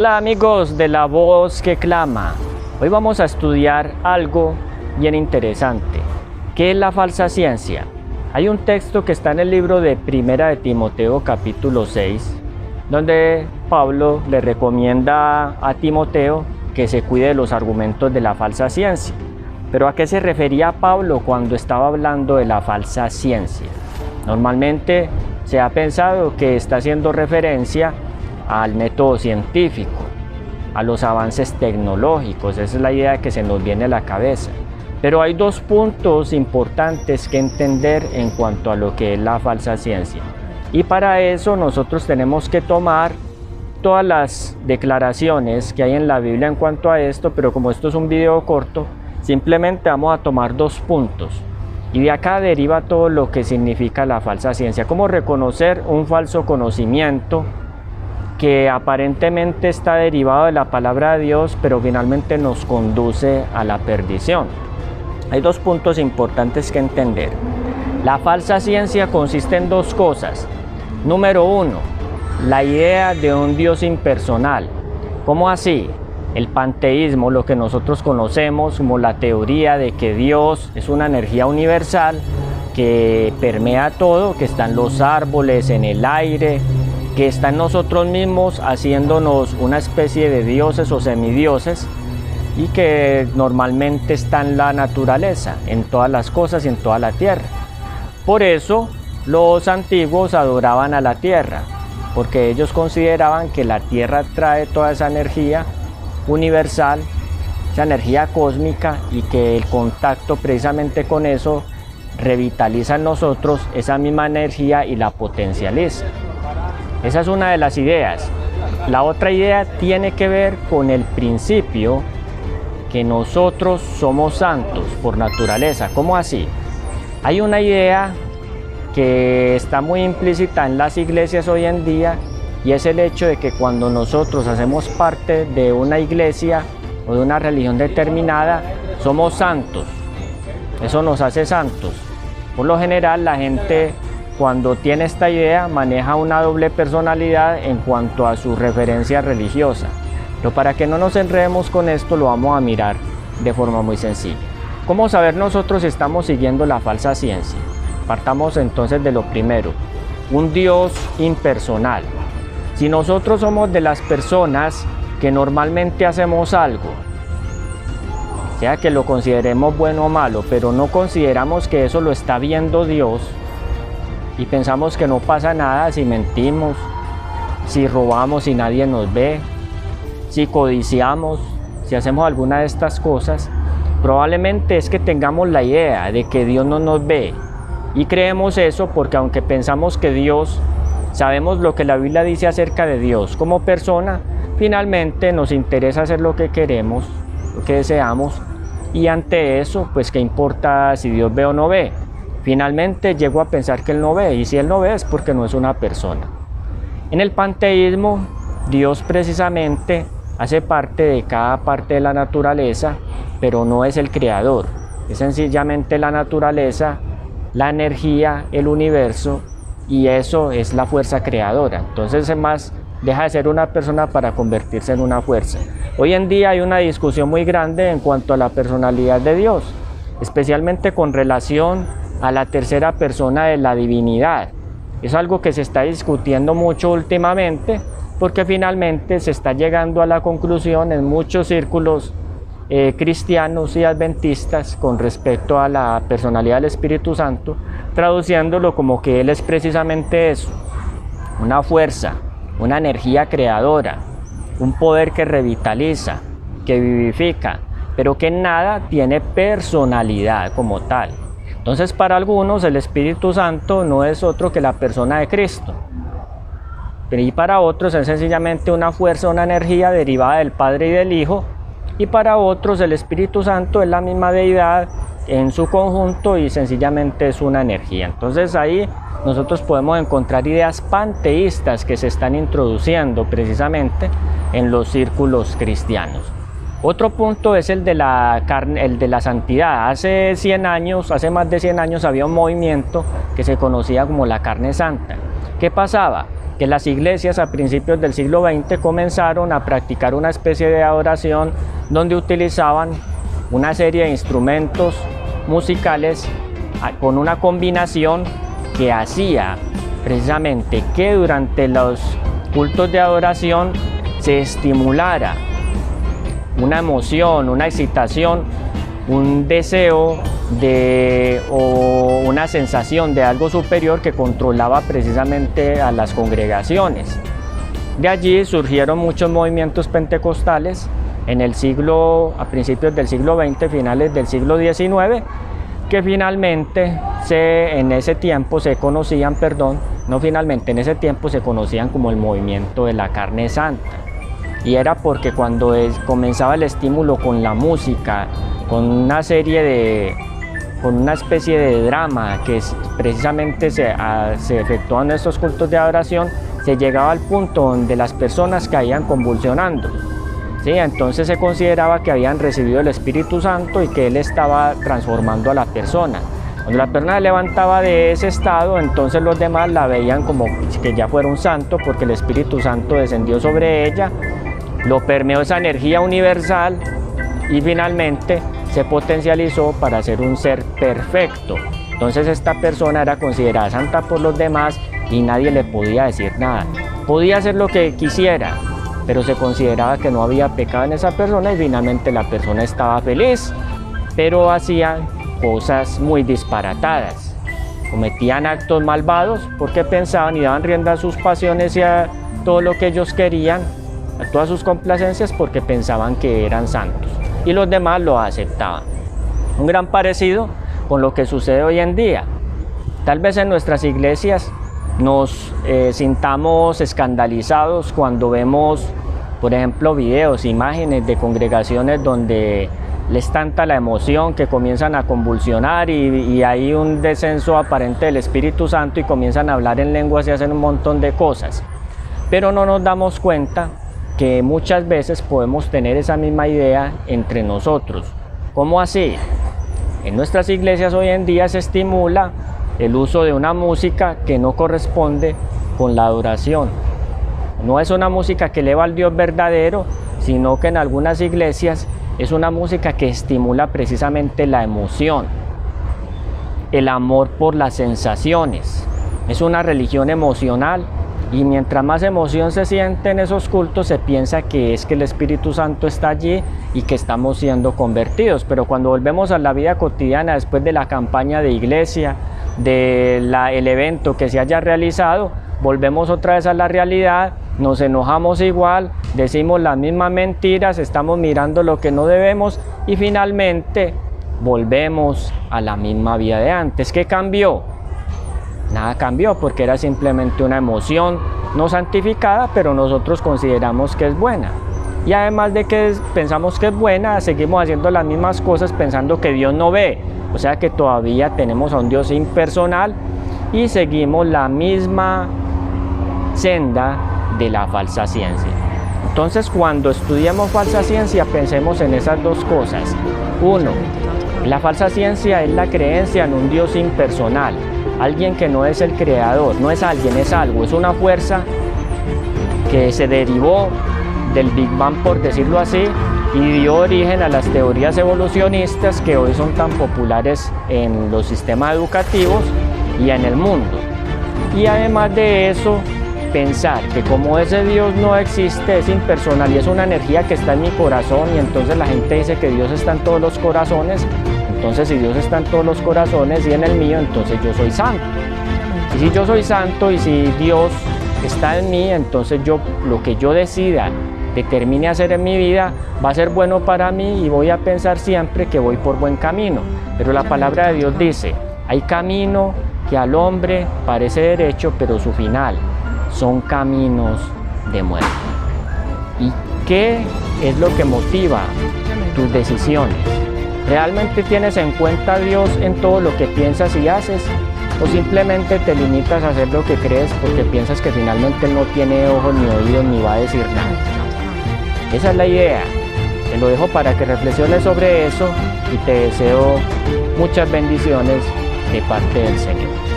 Hola amigos de La Voz que Clama, hoy vamos a estudiar algo bien interesante. ¿Qué es la falsa ciencia? Hay un texto que está en el libro de Primera de Timoteo capítulo 6, donde Pablo le recomienda a Timoteo que se cuide de los argumentos de la falsa ciencia. Pero ¿a qué se refería Pablo cuando estaba hablando de la falsa ciencia? Normalmente se ha pensado que está haciendo referencia al método científico, a los avances tecnológicos. Esa es la idea que se nos viene a la cabeza. Pero hay dos puntos importantes que entender en cuanto a lo que es la falsa ciencia. Y para eso nosotros tenemos que tomar todas las declaraciones que hay en la Biblia en cuanto a esto, pero como esto es un video corto, simplemente vamos a tomar dos puntos. Y de acá deriva todo lo que significa la falsa ciencia. Cómo reconocer un falso conocimiento que aparentemente está derivado de la palabra de Dios, pero finalmente nos conduce a la perdición. Hay dos puntos importantes que entender. La falsa ciencia consiste en dos cosas. Número uno, la idea de un Dios impersonal. ¿Cómo así? El panteísmo, lo que nosotros conocemos como la teoría de que Dios es una energía universal que permea todo, que está en los árboles, en el aire, que está en nosotros mismos haciéndonos una especie de dioses o semidioses, y que normalmente está en la naturaleza, en todas las cosas y en toda la tierra. Por eso los antiguos adoraban a la tierra, porque ellos consideraban que la tierra trae toda esa energía universal, esa energía cósmica, y que el contacto precisamente con eso revitaliza en nosotros esa misma energía y la potencializa. Esa es una de las ideas. La otra idea tiene que ver con el principio que nosotros somos santos por naturaleza. ¿Cómo así? Hay una idea que está muy implícita en las iglesias hoy en día, y es el hecho de que cuando nosotros hacemos parte de una iglesia o de una religión determinada, somos santos. Eso nos hace santos. Por lo general, la gente, cuando tiene esta idea, maneja una doble personalidad en cuanto a su referencia religiosa. Pero para que no nos enredemos con esto, lo vamos a mirar de forma muy sencilla. ¿Cómo saber nosotros si estamos siguiendo la falsa ciencia? Partamos entonces de lo primero, un Dios impersonal. Si nosotros somos de las personas que normalmente hacemos algo, sea que lo consideremos bueno o malo, pero no consideramos que eso lo está viendo Dios, y pensamos que no pasa nada si mentimos, si robamos y nadie nos ve, si codiciamos, si hacemos alguna de estas cosas, probablemente es que tengamos la idea de que Dios no nos ve, y creemos eso porque aunque pensamos que Dios, sabemos lo que la Biblia dice acerca de Dios como persona, finalmente nos interesa hacer lo que queremos, lo que deseamos, y ante eso, pues qué importa si Dios ve o no ve. Finalmente llego a pensar que Él no ve, y si Él no ve es porque no es una persona. En el panteísmo, Dios precisamente hace parte de cada parte de la naturaleza, pero no es el creador. Es sencillamente la naturaleza, la energía, el universo, y eso es la fuerza creadora. Entonces, más deja de ser una persona para convertirse en una fuerza. Hoy en día hay una discusión muy grande en cuanto a la personalidad de Dios, especialmente con relación a la tercera persona de la divinidad. Es algo que se está discutiendo mucho últimamente, porque finalmente se está llegando a la conclusión en muchos círculos cristianos y adventistas con respecto a la personalidad del Espíritu Santo, traduciéndolo como que Él es precisamente eso, una fuerza, una energía creadora, un poder que revitaliza, que vivifica, pero que nada tiene personalidad como tal. Entonces, para algunos el Espíritu Santo no es otro que la persona de Cristo, y para otros es sencillamente una fuerza, una energía derivada del Padre y del Hijo, y para otros el Espíritu Santo es la misma deidad en su conjunto y sencillamente es una energía. Entonces ahí nosotros podemos encontrar ideas panteístas que se están introduciendo precisamente en los círculos cristianos. Otro punto es el de la santidad. Hace más de 100 años había un movimiento que se conocía como la carne santa. ¿Qué pasaba? que las iglesias a principios del siglo XX comenzaron a practicar una especie de adoración donde utilizaban una serie de instrumentos musicales con una combinación que hacía precisamente que durante los cultos de adoración se estimulara una emoción, una excitación, un deseo o una sensación de algo superior que controlaba precisamente a las congregaciones. De allí surgieron muchos movimientos pentecostales a principios del siglo XX, finales del siglo XIX, que finalmente en ese tiempo se conocían como el movimiento de la carne santa. Y era porque cuando comenzaba el estímulo con la música, con una especie de drama que precisamente se efectuaba en estos cultos de adoración, se llegaba al punto donde las personas caían convulsionando. ¿Sí? Entonces se consideraba que habían recibido el Espíritu Santo y que Él estaba transformando a la persona. Cuando la persona se levantaba de ese estado, entonces los demás la veían como que ya fuera un santo, porque el Espíritu Santo descendió sobre ella, lo permeó esa energía universal y finalmente se potencializó para ser un ser perfecto. Entonces esta persona era considerada santa por los demás y nadie le podía decir nada. Podía hacer lo que quisiera, pero se consideraba que no había pecado en esa persona y finalmente la persona estaba feliz, pero hacían cosas muy disparatadas. Cometían actos malvados porque pensaban y daban rienda a sus pasiones y a todo lo que ellos querían, a todas sus complacencias, porque pensaban que eran santos y los demás lo aceptaban. Un gran parecido con lo que sucede hoy en día. Tal vez en nuestras iglesias nos sintamos escandalizados cuando vemos, por ejemplo, videos, imágenes de congregaciones donde les tanta la emoción que comienzan a convulsionar y hay un descenso aparente del Espíritu Santo y comienzan a hablar en lenguas y hacen un montón de cosas. Pero no nos damos cuenta que muchas veces podemos tener esa misma idea entre nosotros. ¿Cómo así? En nuestras iglesias hoy en día se estimula el uso de una música que no corresponde con la adoración. No es una música que eleva al Dios verdadero, sino que en algunas iglesias es una música que estimula precisamente la emoción, el amor por las sensaciones. Es una religión emocional y mientras más emoción se siente en esos cultos, se piensa que es que el Espíritu Santo está allí y que estamos siendo convertidos. Pero cuando volvemos a la vida cotidiana, después de la campaña de iglesia, del evento que se haya realizado, volvemos otra vez a la realidad, nos enojamos igual, decimos las mismas mentiras, estamos mirando lo que no debemos y finalmente volvemos a la misma vida de antes. ¿Qué cambió? Nada cambió, porque era simplemente una emoción no santificada, pero nosotros consideramos que es buena. Y además de que pensamos que es buena, seguimos haciendo las mismas cosas pensando que Dios no ve. O sea que todavía tenemos a un Dios impersonal y seguimos la misma senda de la falsa ciencia. Entonces, cuando estudiamos falsa ciencia, pensemos en esas dos cosas. Uno, la falsa ciencia es la creencia en un Dios impersonal, alguien que no es el creador, no es alguien, es algo, es una fuerza que se derivó del Big Bang, por decirlo así, y dio origen a las teorías evolucionistas que hoy son tan populares en los sistemas educativos y en el mundo. Y además de eso, pensar que como ese Dios no existe, es impersonal y es una energía que está en mi corazón, y entonces la gente dice que Dios está en todos los corazones. Entonces, si Dios está en todos los corazones y en el mío, entonces yo soy santo. Y si yo soy santo y si Dios está en mí, entonces lo que yo decida, determine hacer en mi vida, va a ser bueno para mí y voy a pensar siempre que voy por buen camino. Pero la palabra de Dios dice, hay camino que al hombre parece derecho, pero su final son caminos de muerte. ¿Y qué es lo que motiva tus decisiones? ¿Realmente tienes en cuenta a Dios en todo lo que piensas y haces? ¿O simplemente te limitas a hacer lo que crees porque piensas que finalmente Él no tiene ojos ni oídos ni va a decir nada? Esa es la idea. Te lo dejo para que reflexiones sobre eso y te deseo muchas bendiciones de parte del Señor.